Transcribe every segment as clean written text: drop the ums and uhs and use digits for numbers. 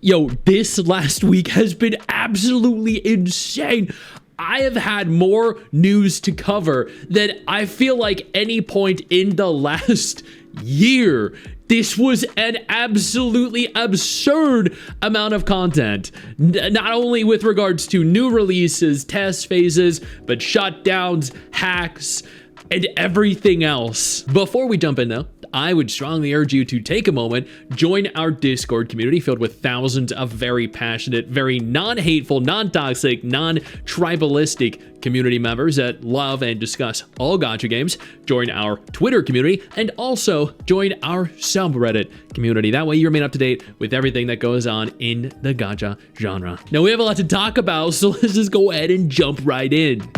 Yo, this last week has been absolutely insane. I have had more news to cover than I feel like any point in the last year. This was an absolutely absurd amount of content, not only with regards to new releases, test phases, but shutdowns, hacks, and everything else. Before we jump in though, I would strongly urge you to take a moment, join our Discord community filled with thousands of very passionate, very non-hateful, non-toxic, non-tribalistic community members that love and discuss all gacha games. Join our Twitter community and also join our subreddit community. That way you remain up to date with everything that goes on in the gacha genre. Now we have a lot to talk about, so let's just go ahead and jump right in.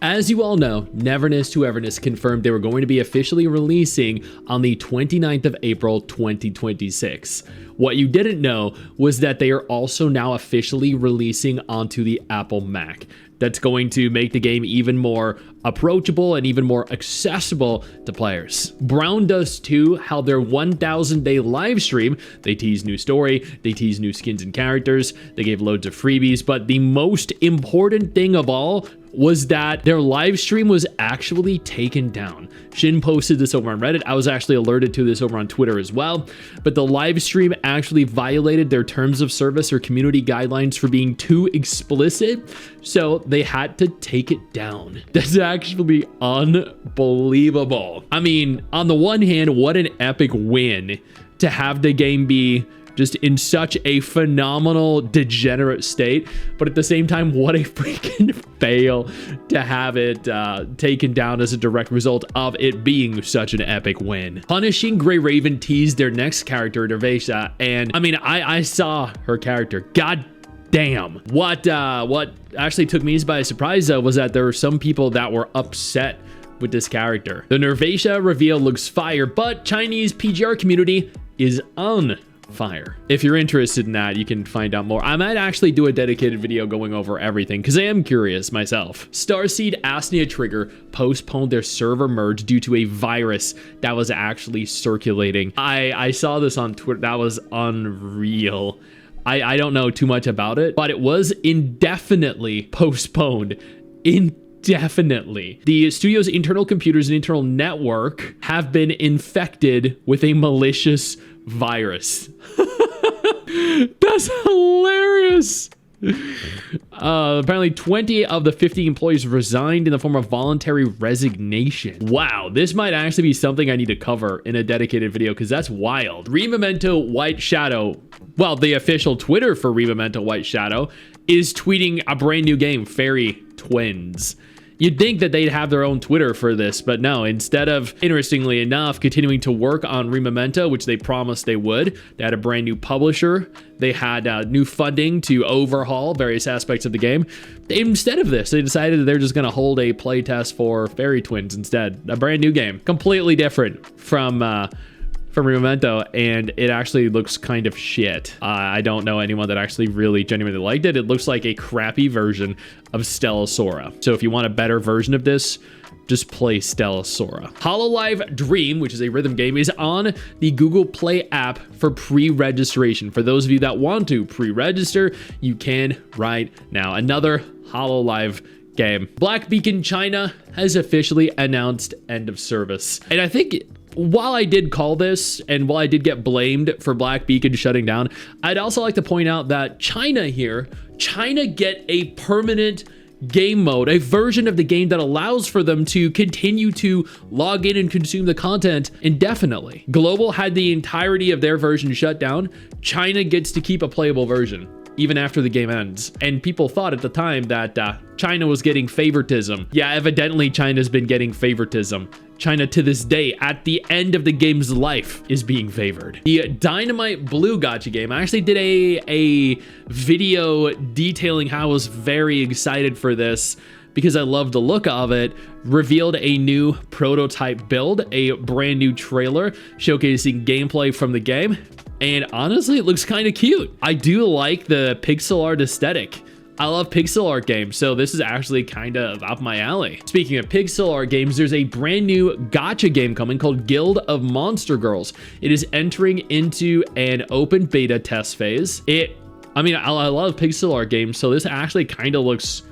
As you all know, Neverness to Everness confirmed they were going to be officially releasing on the 29th of April 2026. What you didn't know was that they are also now officially releasing onto the Apple Mac. That's going to make the game even more approachable and even more accessible to players. Brown Dust 2 held their 1,000-day live stream. They teased new story, they teased new skins and characters, they gave loads of freebies, but the most important thing of all was that their live stream was actually taken down. Shin posted this over on Reddit. I was actually alerted to this over on Twitter as well, but the live stream actually violated their terms of service or community guidelines for being too explicit, so they had to take it down. That's actually unbelievable. I mean, on the one hand, what an epic win to have the game be just in such a phenomenal degenerate state, but at the same time, what a freaking fail to have it taken down as a direct result of it being such an epic win. Punishing Grey Raven teased their next character, Dervesha, and I mean, I saw her character. God damn. What actually took me by surprise though was that there were some people that were upset with this character. The Nervesha reveal looks fire, but Chinese PGR community is on fire. If you're interested in that, you can find out more. I might actually do a dedicated video going over everything because I am curious myself. Starseed Asnia Trigger postponed their server merge due to a virus that was actually circulating. I saw this on Twitter. That was unreal. I don't know too much about it, but it was indefinitely postponed. Indefinitely. The studio's internal computers and internal network have been infected with a malicious virus. That's hilarious. Apparently 20 of the 50 employees resigned in the form of voluntary resignation. Wow, this might actually be something I need to cover in a dedicated video because that's wild. ReMemento White Shadow, well, the official Twitter for ReMemento White Shadow, is tweeting a brand new game, Fairy Twins. You'd think that they'd have their own Twitter for this, but no. Instead of, interestingly enough, continuing to work on ReMemento, which they promised they would, they had a brand new publisher. They had new funding to overhaul various aspects of the game. Instead of this, they decided that they're just going to hold a playtest for Fairy Twins instead. A brand new game, completely different from ReMemento, and it actually looks kind of shit. I don't know anyone that actually really genuinely liked it. It looks like a crappy version of Stellasora. So if you want a better version of this, just play Stellasora. Hololive Dream, which is a rhythm game, is on the Google Play app for pre-registration. For those of you that want to pre-register, you can right now. Another Hololive game. Black Beacon China has officially announced end of service. And I think while I did call this, and while I did get blamed for Black Beacon shutting down, I'd also like to point out that China get a permanent game mode, a version of the game that allows for them to continue to log in and consume the content indefinitely. Global had the entirety of their version shut down. China gets to keep a playable version even after the game ends. And people thought at the time that China was getting favoritism. Yeah, evidently China's been getting favoritism. China to this day, at the end of the game's life, is being favored. The Dynamite Blue gacha game, I actually did a video detailing how I was very excited for this because I love the look of it, revealed a new prototype build, a brand new trailer showcasing gameplay from the game. And honestly, it looks kind of cute. I do like the pixel art aesthetic I love pixel art games, so this is actually kind of up my alley. Speaking of pixel art games, there's a brand new gacha game coming called Guild of Monster Girls. It is entering into an open beta test phase. I mean, I love pixel art games, so this actually kind of looks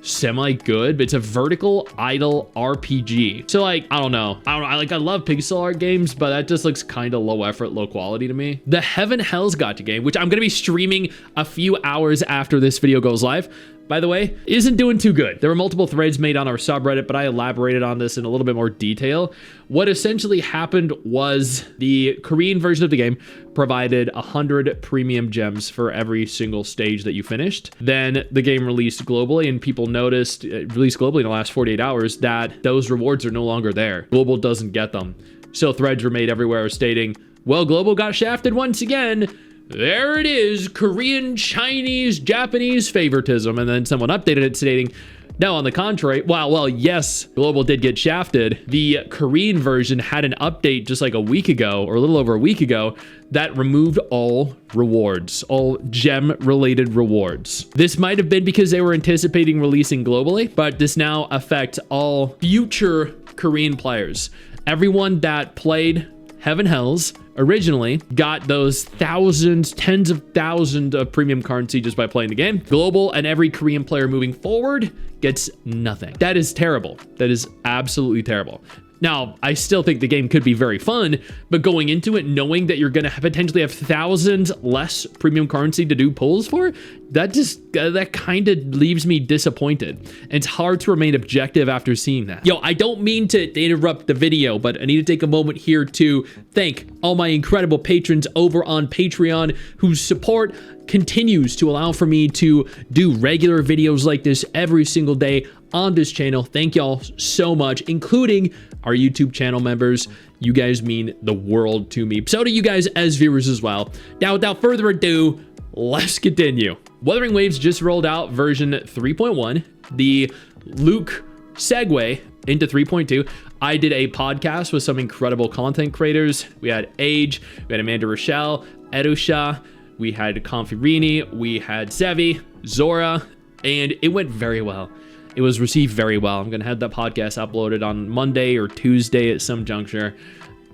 semi good, but it's a vertical idle RPG. So like, I don't know. I love pixel art games, but that just looks kind of low effort, low quality to me. The HeavenHells Gacha game, which I'm going to be streaming a few hours after this video goes live, by the way, isn't doing too good. There were multiple threads made on our subreddit, but I elaborated on this in a little bit more detail. What essentially happened was the Korean version of the game provided 100 premium gems for every single stage that you finished. Then the game released globally, and people noticed, released globally in the last 48 hours, that those rewards are no longer there. Global doesn't get them. So threads were made everywhere stating, well, Global got shafted once again. There it is, Korean, Chinese, Japanese favoritism. And then someone updated it stating, no, on the contrary, well, yes, Global did get shafted. The Korean version had an update just like a week ago, or a little over a week ago, that removed all rewards, all gem-related rewards. This might have been because they were anticipating releasing globally, but this now affects all future Korean players. Everyone that played HeavenHells originally got those thousands, tens of thousands of premium currency just by playing the game. Global and every Korean player moving forward gets nothing. That is terrible. That is absolutely terrible. Now, I still think the game could be very fun, but going into it knowing that you're going to potentially have thousands less premium currency to do pulls for, that kind of leaves me disappointed. And it's hard to remain objective after seeing that. Yo, I don't mean to interrupt the video, but I need to take a moment here to thank all my incredible patrons over on Patreon whose support continues to allow for me to do regular videos like this every single day on this channel. Thank y'all so much, including our YouTube channel members. You guys mean the world to me. So do you guys as viewers as well. Now, without further ado, let's continue. Wuthering Waves just rolled out version 3.1, the Luke segue into 3.2. I did a podcast with some incredible content creators. We had Age, we had Amanda Rochelle, Edusha, we had Confirini, we had Sevi, Zora, and it went very well. It was received very well. I'm going to have that podcast uploaded on Monday or Tuesday at some juncture.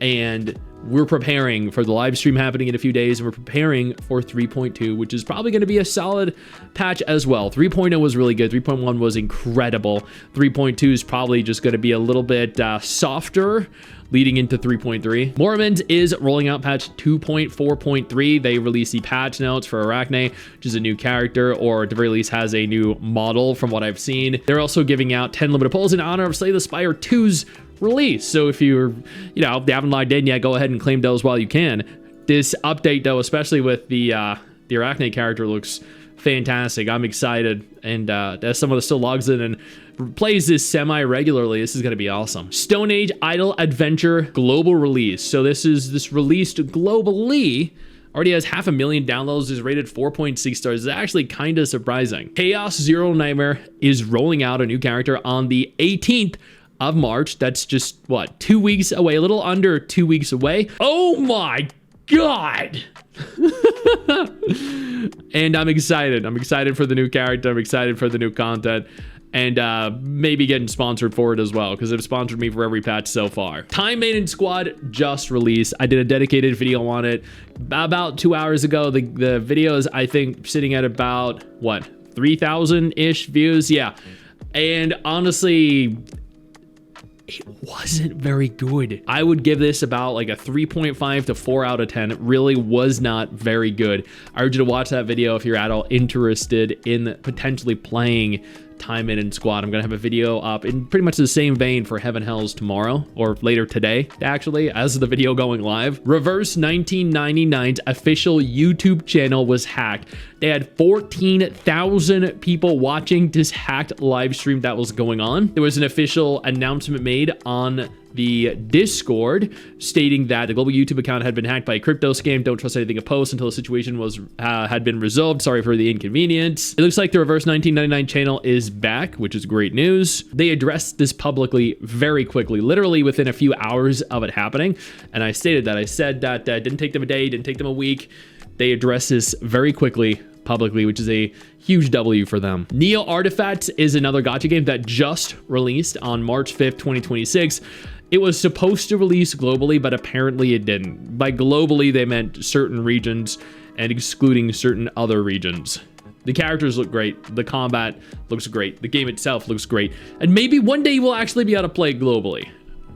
And we're preparing for the live stream happening in a few days, and we're preparing for 3.2, which is probably going to be a solid patch as well. 3.0 was really good. 3.1 was incredible. 3.2 is probably just going to be a little bit softer leading into 3.3. Morimens is rolling out patch 2.4.3. They released the patch notes for Arachne, which is a new character, or at the very least has a new model from what I've seen. They're also giving out 10 limited pulls in honor of Slay the Spire 2's release. So if you're, they haven't logged in yet, go ahead and claim those while you can. This update though, especially with the Arachne character, looks fantastic. I'm excited, and as someone that still logs in and plays this semi-regularly, this is going to be awesome. StoneAge Idle Adventure global release. So this released globally, already has 500,000 downloads, is rated 4.6 stars. It's actually kind of surprising. Chaos Zero Nightmare is rolling out a new character on the 18th of March. That's just, what, 2 weeks away, a little under 2 weeks away. Oh my God. And I'm excited. I'm excited for the new character. I'm excited for the new content. And maybe getting sponsored for it as well, because they've sponsored me for every patch so far. Taimanin Squad just released. I did a dedicated video on it about 2 hours ago. The video is, I think, sitting at about, what, 3,000-ish views? Yeah. And honestly, it wasn't very good. I would give this about like a 3.5 to 4 out of 10. It really was not very good. I urge you to watch that video if you're at all interested in potentially playing Taimanin Squad. I'm gonna have a video up in pretty much the same vein for HeavenHells tomorrow, or later today, actually, as the video going live. Reverse 1999's official YouTube channel was hacked. They had 14,000 people watching this hacked live stream that was going on. There was an official announcement made on the Discord stating that the global YouTube account had been hacked by a crypto scam. Don't trust anything it posts until the situation was had been resolved. Sorry for the inconvenience. It looks like the Reverse 1999 channel is back, which is great news. They addressed this publicly very quickly, literally within a few hours of it happening. And I stated that. I said that didn't take them a day, didn't take them a week. They addressed this very quickly publicly, which is a huge W for them. Neo Artifact is another gacha game that just released on March 5th, 2026. It was supposed to release globally, but apparently it didn't. By globally, they meant certain regions and excluding certain other regions. The characters look great. The combat looks great. The game itself looks great. And maybe one day we'll actually be able to play globally.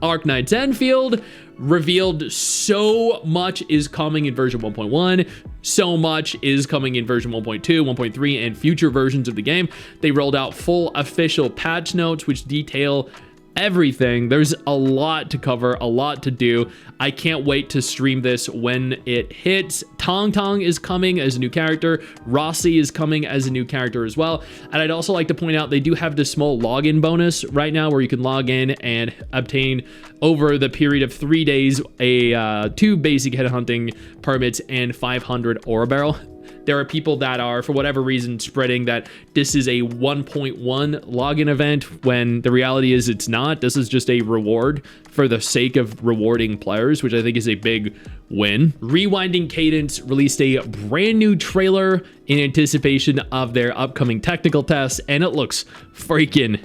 Arknights Endfield revealed so much is coming in version 1.1. So much is coming in version 1.2, 1.3, and future versions of the game. They rolled out full official patch notes, which detail everything. There's a lot to cover, a lot to do. I can't wait to stream this when it hits. Tong Tong is coming as a new character. Rossi is coming as a new character as well. And I'd also like to point out they do have this small login bonus right now where you can log in and obtain over the period of 3 days 2 basic headhunting permits and 500 ore barrel. There are people that are, for whatever reason, spreading that this is a 1.1 login event when the reality is it's not. This is just a reward for the sake of rewarding players, which I think is a big win. Rewinding Cadence released a brand new trailer in anticipation of their upcoming technical tests, and it looks freaking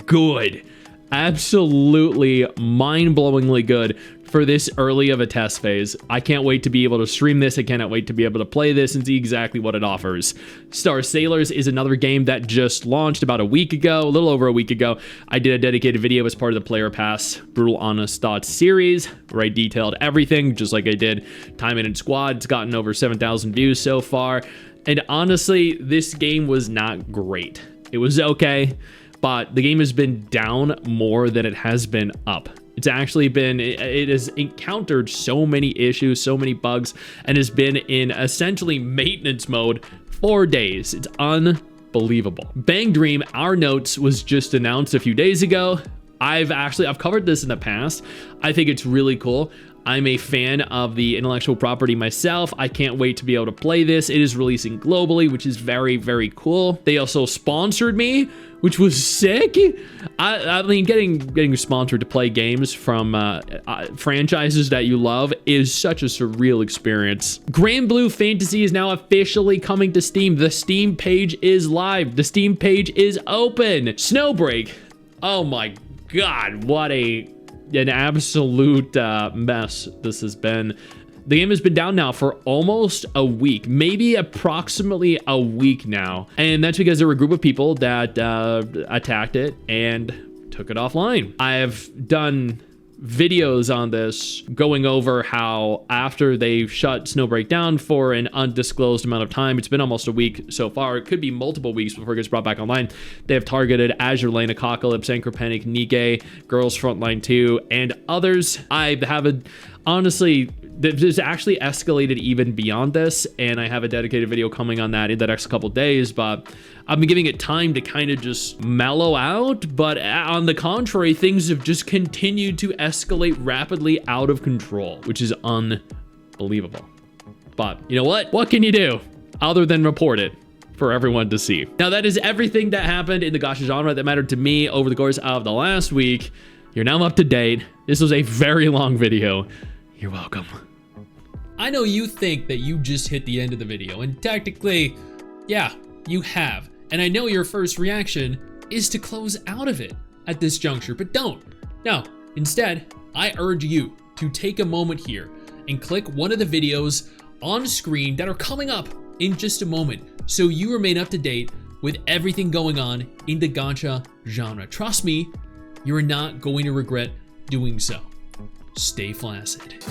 good. Absolutely mind-blowingly good for this early of a test phase. I can't wait to be able to stream this. I cannot wait to be able to play this and see exactly what it offers. Star Sailors is another game that just launched about a week ago, a little over a week ago. I did a dedicated video as part of the Player Pass Brutal Honest Thoughts series where I detailed everything, just like I did Taimanin Squad. It's gotten over 7,000 views so far. And honestly, this game was not great. It was okay, but the game has been down more than it has been up. It's actually been, it has encountered so many issues, so many bugs, and has been in essentially maintenance mode for days. It's unbelievable. Bang Dream, Our Notes, was just announced a few days ago. I've covered this in the past. I think it's really cool. I'm a fan of the intellectual property myself. I can't wait to be able to play this. It is releasing globally, which is very, very cool. They also sponsored me, which was sick. I mean, getting sponsored to play games from franchises that you love is such a surreal experience. Granblue Fantasy is now officially coming to Steam. The Steam page is live. The Steam page is open. Snowbreak. Oh my God, what an absolute mess this has been. The game has been down now for almost a week, maybe approximately a week now. And that's because there were a group of people that attacked it and took it offline. I've done videos on this going over how after they shut Snowbreak down for an undisclosed amount of time, it's been almost a week so far, it could be multiple weeks before it gets brought back online, they have targeted Azure Lane, Apocalypse, Anchorpanic, Nikke, Girls Frontline 2, and others. I haven't, honestly, this actually escalated even beyond this, and I have a dedicated video coming on that in the next couple days, but I've been giving it time to kind of just mellow out, but on the contrary, things have just continued to escalate rapidly out of control, which is unbelievable. But you know what? What can you do other than report it for everyone to see? Now, that is everything that happened in the gacha genre that mattered to me over the course of the last week. You're now up to date. This was a very long video. You're welcome. I know you think that you just hit the end of the video, and technically, yeah, you have. And I know your first reaction is to close out of it at this juncture, but don't. No, instead, I urge you to take a moment here and click one of the videos on screen that are coming up in just a moment so you remain up to date with everything going on in the gacha genre. Trust me, you are not going to regret doing so. Stay flaccid.